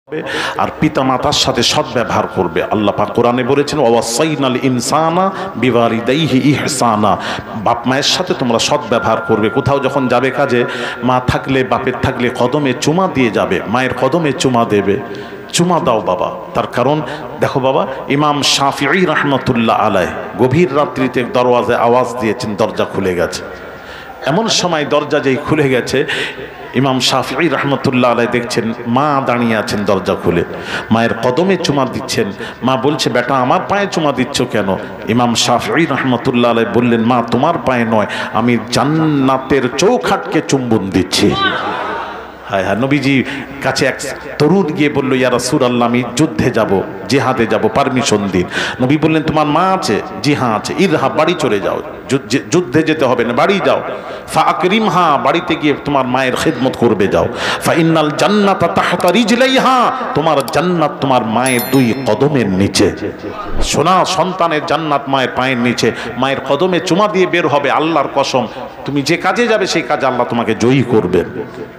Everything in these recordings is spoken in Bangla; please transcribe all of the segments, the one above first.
আর পিতামাতার সাথে সদ্ব্যবহার করবে। আল্লাহ পাক কোরআনে বলেছেন ওয়াসাইনাল ইনসানা বিওয়ালিদাইহি ইহসানা, বাপ মায়ের সাথে তোমরা সদ্ব্যবহার করবে। কোথাও যখন যাবে কাজে, মা থাকলে বাপের থাকলে কদমে চুমা দিয়ে যাবে, মায়ের কদমে চুমা দেবে। চুমা দাও বাবা। তার কারণ দেখো বাবা, ইমাম শাফিঈ রাহমাতুল্লাহ আলাইহি গভীর রাত্রিতে দরওয়াজায় আওয়াজ দিয়েছেন, দরজা খুলে গেছে। এমন সময় দরজা যেই খুলে গেছে, ইমাম শাফিঈ রাহমাতুল্লাহ আলাইহি দেখছেন মা দাঁড়িয়ে আছেন দরজা খুলে, মায়ের কদমে চুমা দিচ্ছেন। মা বলছে, বেটা আমার পায়ে চুমা দিচ্ছ কেন? ইমাম শাফিঈ রাহমাতুল্লাহ আলাইহি বললেন, মা তোমার পায়ে নয়, আমি জান্নাতের চৌখাটকে চুম্বন দিচ্ছি। হায় হায়, নবীজি কাছে এক তরুণ গিয়ে বলল, ইয়া রাসূলুল্লাহ আমি যুদ্ধে যাব, জিহাদে যাব, পারমিশন দিন। নবী বললেন, তোমার মা আছে? জি হ্যাঁ আছে। ইযহাব, বাড়ি চলে যাও, যুদ্ধে যেতে হবে না, বাড়ি যাও। ফাকরিমহা, বাড়িতে গিয়ে তোমার মায়ের খিদমত করবে যাও। ফাইন্নাল জান্নাতা তাহতা রিজলাইহা, তোমার জান্নাত তোমার মায়ের দুই কদমের নিচে। সোনা সন্তানের জান্নাত মায়ের পায়ের নিচে। মায়ের কদমে চুমা দিয়ে বের হবে, আল্লাহর কসম তুমি যে কাজে যাবে সেই কাজে আল্লাহ তোমাকে জয়ী করবে।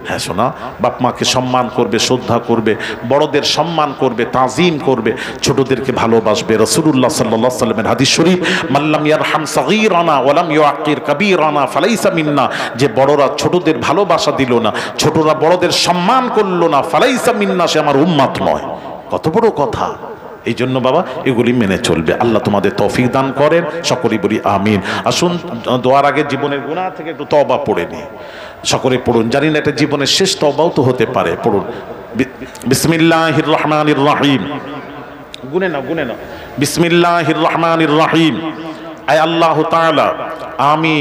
হ্যাঁ সোনা, বাপ মাকে সম্মান করবে, শ্রদ্ধা করবে, বড়দের সম্মান করবে, তাজিম করবে, ছোটদেরকে ভালোবাসবে। রাসূলুল্লাহ সাল্লাল্লাহু আলাইহি ওয়াসাল্লামের হাদিস শরীফ, মাল্লাম ইয়ারহাম সাগীরানা ওয়ালাম ইউআক্কির কাবীরানা ফালাইসা মিন্না, যে বড়রা ছোটদের ভালোবাসা দিল না, ছোটরা বড়দের সম্মান করলো না, ফালাইসা মিন্না, সে আমার উম্মত নয়। কত বড় কথা! এই জন্য বাবা এগুলি মেনে চলবে। আল্লাহ তোমাদের তৌফিক দান করেন, সকলেই বলি আমিন। আসুন দোয়ার আগে জীবনের গুনাহ থেকে একটু তওবা পড়ে নিই। সকলে পড়ুন, জানি না এটা জীবনের শেষ তওবাও তো হতে পারে। পড়ুন, বিসমিল্লাহির রহমানির রহিম। গুনে নাও, গুনে নাও। বিসমিল্লাহির রহমানির রহিম। আয় আল্লাহ তাআলা, আমি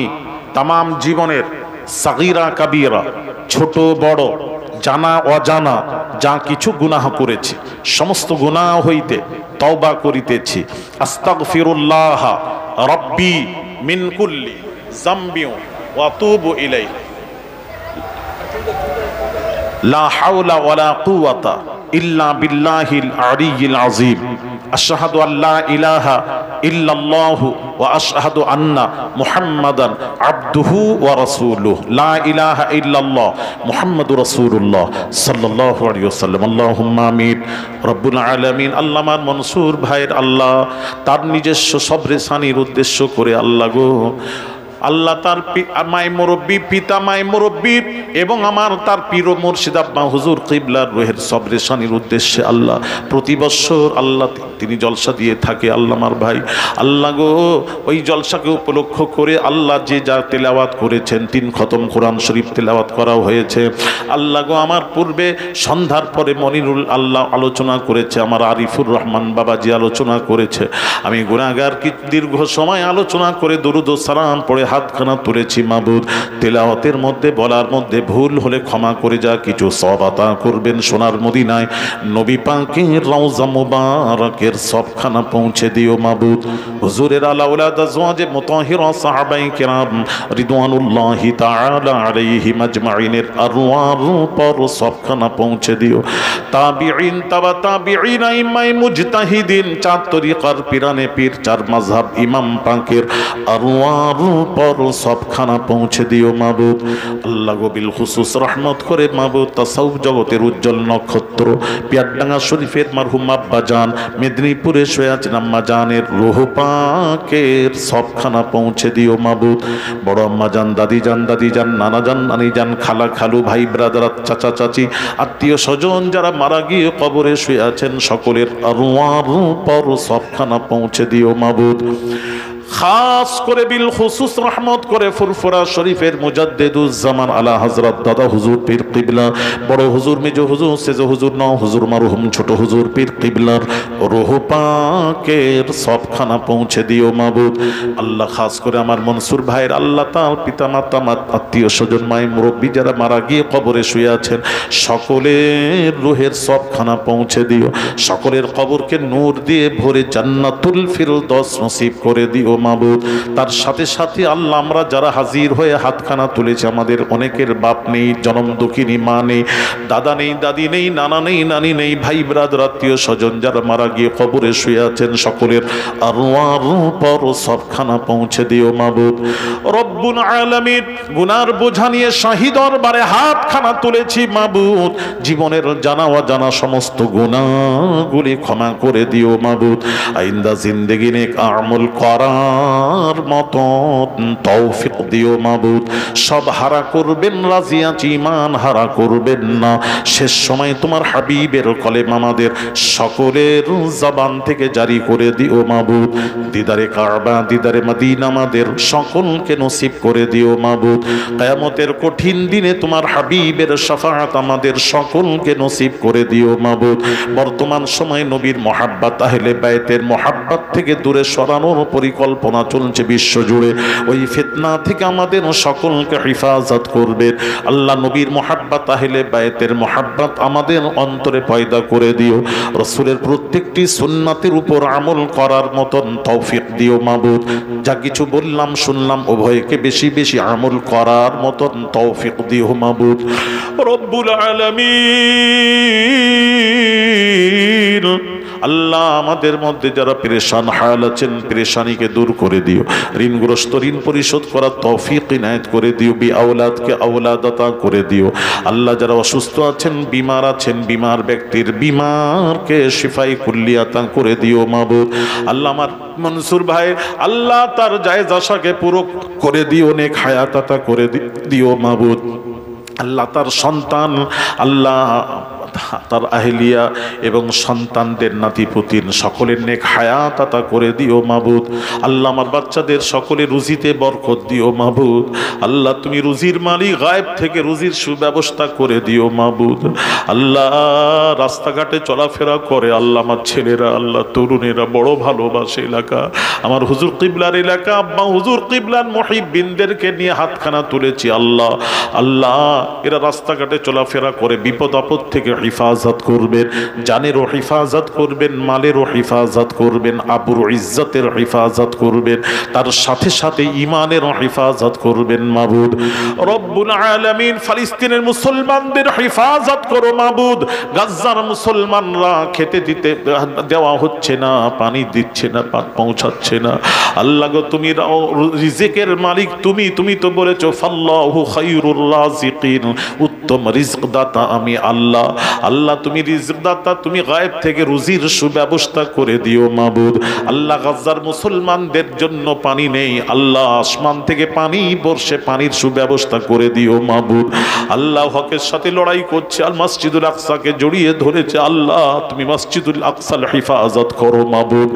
তামাম জীবনের সাগীরা কাবীরা, ছোট বড়, জানা অজানা যা কিছু গুনাহ করেছি, সমস্ত গুনাহ হইতে তওবা করিতেছি। আস্তাগফিরুল্লাহ রাব্বি মিন কুল্লি যামবি ওয়া আতুবু ইলাইহি, লা হাওলা ওয়ালা কুওয়াতা ইল্লা বিল্লাহিল আলিয়্যিল আযীম। আশহাদু আল্লা ইলাহা ইল্লাল্লাহু ওয়া আশহাদু আন্না মুহাম্মাদান আবদুহু ওয়া রাসূলুহু, লা ইলাহা ইল্লাল্লাহ মুহাম্মাদুর রাসূলুল্লাহ সাল্লাল্লাহু আলাইহি ওয়াসাল্লাম। আল্লাহুম্মা আমিন। রব্বুল আলামিন, আল্লাহ আমার মনসুর ভাইয়ের আল্লাহ তার নিজস্ব সবরে সানির উদ্দেশ্য করে আল্লাহ গো, আল্লাহ তার মায় মুরব্বী, পিতা মায় মুরব্বী এবং আমার তার পীর ও মুর্শিদ আব্বা হুজুর কিবলার রুহের সবরেশানির উদ্দেশ্যে আল্লাহ প্রতি বৎসর আল্লাহ তিনি জলসা দিয়ে থাকে। আল্লাহ আমার ভাই আল্লাহ গো, ওই জলসাকে উপলক্ষ করে আল্লাহ যে যা তেলাওয়াত করেছেন, 3 খতম কোরআন শরীফ তেলাওয়াত করাও হয়েছে। আল্লাহ গো, আমার পূর্বে সন্ধ্যার পরে মনিরুল আল্লাহ আলোচনা করেছে, আমার আরিফুর রহমান বাবাজি আলোচনা করেছে। আমি গুনাহগার কি দীর্ঘ সময় আলোচনা করে দরুদ ও সালাম পড়ে হাতখানা তুলেছি। মাবুদ, তেলাওয়াতের মধ্যে বলার মধ্যে ভুল হলে ক্ষমা করে যা কিছু সওয়াব আতা করবেন। সোনার মদিনায় নবী পাকের রওজা মুবারকের সবখানা পৌঁছে দিও মাবুদ। হুজুরের আলা ওলাদ আজওয়াজে মুতাহহিরা সাহাবায়ে কিরাম রিদওয়ানুল্লাহি তাআলা আলাইহিম আজমাইনের আরওয়াহ পর সবখানা পৌঁছে দিও। তাবিঈন, তাবা তাবিঈন, ইমাম মুজতাহিদিন, 4 তরিকার পিরানে পীর, 4 মাযহাব ইমাম পাকের আরওয়াহ পর সবখানা পৌঁছে দিও মাবুদ। আল্লাহ গো, বিল খুসুস রহমত করে মাবুদ তাসাউফ জগতের উজ্জ্বল নক্ষত্র পিয়ারডাঙ্গা শরীফের মারহুম আব্বা জান, মেদিনীপুরে শুয়ে আছেন আম্মা জানের রূহ পাকের সবখানা পৌঁছে দিও মাবুদ। বড় আম্মা জান, দাদি জান, নানা জান, নানি জান, খালা খালু, ভাই ব্রাদার, চাচা চাচি, আত্মীয় স্বজন যারা মারা গিয়ে কবরে শুয়ে আছেন, সকলের আরওয়াহ পর সবখানা পৌঁছে দিও মাবুদ। খাস করে বিল খুসুস রহমত করে ফুরফুরা শরীফের মুজাদ্দিদুজ্জামান আলা হযরত দাদা হুজুর পীর কিবলা, বড় হুজুর, মেজো হুজুর, সেজো হুজুর, নও হুজুর মারহুম ছোট হুজুর পীর কিবলার রূহ পাকের সবখানা পৌঁছে দিও মাবুদ। আল্লাহ খাস করে আমার মনসুর ভাইয়ের আল্লাহ তার পিতা মাতা, আত্মীয় স্বজন, মাই মুরব্বী যারা মারা গিয়ে কবরে শুয়ে আছেন, সকলের রুহের সবখানা পৌঁছে দিও। সকলের কবরকে নূর দিয়ে ভরে জান্নাতুল ফিরদৌস নসিব করে দিও মাবুদ। তার সাথে সাথে আল্লাহ আমরা যারা হাজির হয়ে হাতখানা তুলেছি, আমাদের অনেকের বাপ নেই, জনম দুঃখিনী মা নেই, দাদা নেই, দাদি নেই, নানা নেই, নানি নেই, ভাই ব্রাদার আত্মীয় স্বজন যারা মারা গিয়ে কবরে শুয়ে আছেন, সকলের আরওয়ার পর সবখানা পৌঁছে দিও মাবুদ। রব্বুল আলামিন, গুনার বোঝা নিয়ে শাহী দরবারে হাতখানা তুলেছি মাবুদ, জীবনের জানা অজানা সমস্ত গুনাহগুলি ক্ষমা করে দিও মাবুদ। আইন্দা জিন্দেগি নেক আমল করার মতো তৌফিক দিও মাবুদ। সব হারা করবেন, রাজি আছি, ঈমান হারা করবেন না। শেষ সময় তোমার হাবিবের কলেমা আমাদের সকলের জবান থেকে জারি করে দিও মাবুদ। দিদারে কাবা, দিদারে মদিনা আমাদের সকলকে নসিব করে দিও মাবুদ। কিয়ামতের কঠিন দিনে তোমার হাবিবের শাফাআত আমাদের সকলকে নসিব করে দিও মাবুদ। বর্তমান সময় নবীর মহাব্বত, আহলে বাইতের মহাব্বত থেকে দূরে সরানোর পরিকল্পনা চলছে বিশ্বজুড়ে। ওই ফিতনা থেকে আমাদের সকলকে হেফাজত করবেন আল্লাহ। নবীর মহাব্বত, আহলে বাইতের মহাব্বত আমাদের অন্তরে পয়দা করে দিও। রাসূলের প্রত্যেকটি সুন্নাতের উপর আমল করার মতন তৌফিক দিও মাবুদ। যা কিছু বললাম শুনলাম, উভয়কে বেশি বেশি আমল করার মতন তৌফিক দিও মাবুদ। রব্বুল আলামিন, আল্লাহ আমাদের মধ্যে যারা পেরেশান হাল আছেন, পেরেশানিকে দূর করে দিও। ঋণগ্রস্ত ঋণ পরিশোধ করার তৌফিক ইনায়েত করে দিও। বি আওলাদকে আওলাদ আতা করে দিও। আল্লাহ যারা অসুস্থ আছেন, বিমার আছেন, বিমার ব্যক্তির বিমারকে শিফাই কুল্লিয়াতা করে দিও মাবুদ। আল্লাহ আমার মনসুর ভাই, আল্লাহ তার জায়েজ আশাকে পুরো করে দিও, নেক হায়াত আতা করে দিও মাবুদ। আল্লাহ তার সন্তান, আল্লাহ তার আহলিয়া এবং সন্তানদের নাতিপুতির সকলের নেক হায়াত আতা করে দিও মাবুদ। আল্লাহ আমার বাচ্চাদের সকলে রুজিতে বরকত দিও মাবুদ। আল্লাহ তুমি রুজির মালিক, গায়েব থেকে রুজির সুব্যবস্থা করে দিও মাবুদ। আল্লাহ রাস্তাঘাটে চলাফেরা করে আল্লাহ আমার ছেলেরা, আল্লাহ তরুণেরা বড় ভালোবাসে এলাকা, আমার হুজুর কিবলার এলাকা, আব্বা হুজুর কিবলার মুহিব্বিনদেরকে নিয়ে হাতখানা তুলেছি আল্লাহ। আল্লাহ এরা রাস্তাঘাটে চলাফেরা করে বিপদ আপদ থেকে হিফাজত করবেন, জানেরও হিফাজত করবেন, মালেরও হিফাজত করবেন, আবরু ইজ্জতের হিফাজত করবেন, তার সাথে সাথে ঈমানেরও হিফাজত করবেন মাবুদ। রব্বুল আলামিন, ফিলিস্তিনের মুসলমানদের হিফাজত করো মাবুদ। গাজ্জার মুসলমানরা খেতে দিতে দেওয়া হচ্ছে না, পানি দিচ্ছে না, পৌঁছাচ্ছে না। আল্লাহ গো তুমি রিজিকের মালিক, তুমি তো বলেছো ফাল্লাহু খায়রুর রাজিকিন, উত্তম রিজক দাতা আমি আল্লাহ। আল্লাহ তুমি রিজক দাতা, তুমি গায়েব থেকে রুজির সুব্যবস্থা করে দিও মাবুদ। আল্লাহ গাজ্জার মুসলমানদের জন্য পানি নেই, আল্লাহ আসমান থেকে পানি বর্ষে পানির সুব্যবস্থা করে দিও মাবুদ। আল্লাহ হকের সাথে লড়াই করছে, আল মসজিদুল আকসাকে জড়িয়ে ধরেছে, আল্লাহ তুমি মসজিদুল আকসার হিফাজত করো মাবুদ।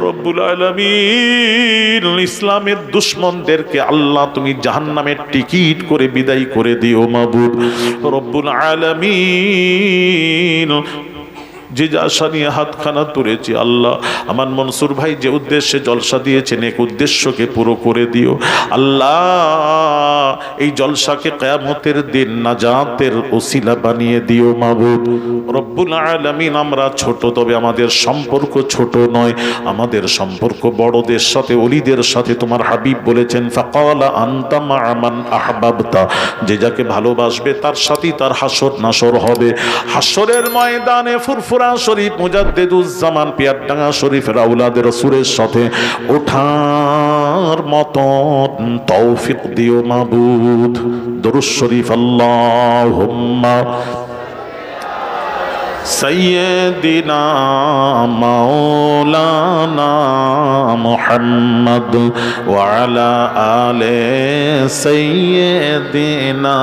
রব্বুল আলামিন, ইসলামের দুশমনদেরকে আল্লাহ তুমি জাহান্নামের টিকিট করে বিদায় করে দিও মাবুদ। রব্বুল আলামিন, যে আশা নিয়ে হাতখানা তুলেছি আল্লাহ, আমার মনসুর ভাই যে উদ্দেশ্যে জলসা দিয়েছেন, এক উদ্দেশ্যকে পুরো করে দিও আল্লাহ। এই জলসাকে কিয়ামতের দিন নাজাতের ওসিলা বানিয়ে দিও মাবুদ। রব্বুল আলামিন, আমরা ছোট, তবে আমাদের সম্পর্ক ছোট নয়, আমাদের সম্পর্ক বড়দের সাথে, ওলিদের সাথে। তোমার হাবিব বলেছেন ফাকালা আনতা মা মান আহবাবতা, যে যাকে ভালোবাসবে তার সাথেই তার হাসর নাসর হবে। হাসরের ময়দানে ফুরফুরা শরীফ মুজাদ্দিদুজ্জামান পিয়ারডাঙ্গা শরীফের আওলাদের রাসূলের সাথে ওঠার মতন তৌফিক দিও মাবুদ। দরুদ শরীফ আল্লাহুম্মা সাইয়্যিদিনা মাওলানা মুহাম্মদ ওয়া আলা আলি সাইয়্যিদিনা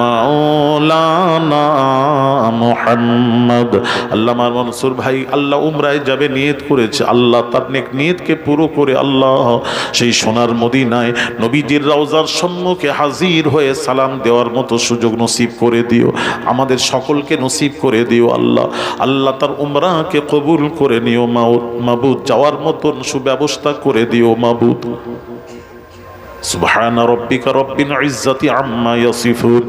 মাওলানা মুহাম্মদ। আল্লাহ আমার মনসুর ভাই আল্লাহ উমরায় যাবে নিয়ত করেছে, আল্লাহ তার নেক নিয়তকে পুরো করে আল্লাহ সেই সোনার মদিনায় নবীজির রওজার সম্মুখে হাজির হয়ে সালাম দেওয়ার মতো সুযোগ নসিব করে দিও, আমাদের সকলকে নসিব করে দিও আল্লাহ। আল্লাহ তার উমরাকে কবুল করে নিও মাবুদ, যাওয়ার মতন সুব্যবস্থা করে দিও মাবুদ। সুবহান রাব্বিকা রাব্বিল ইজ্জাতি আম্মা ইয়াসিফুন।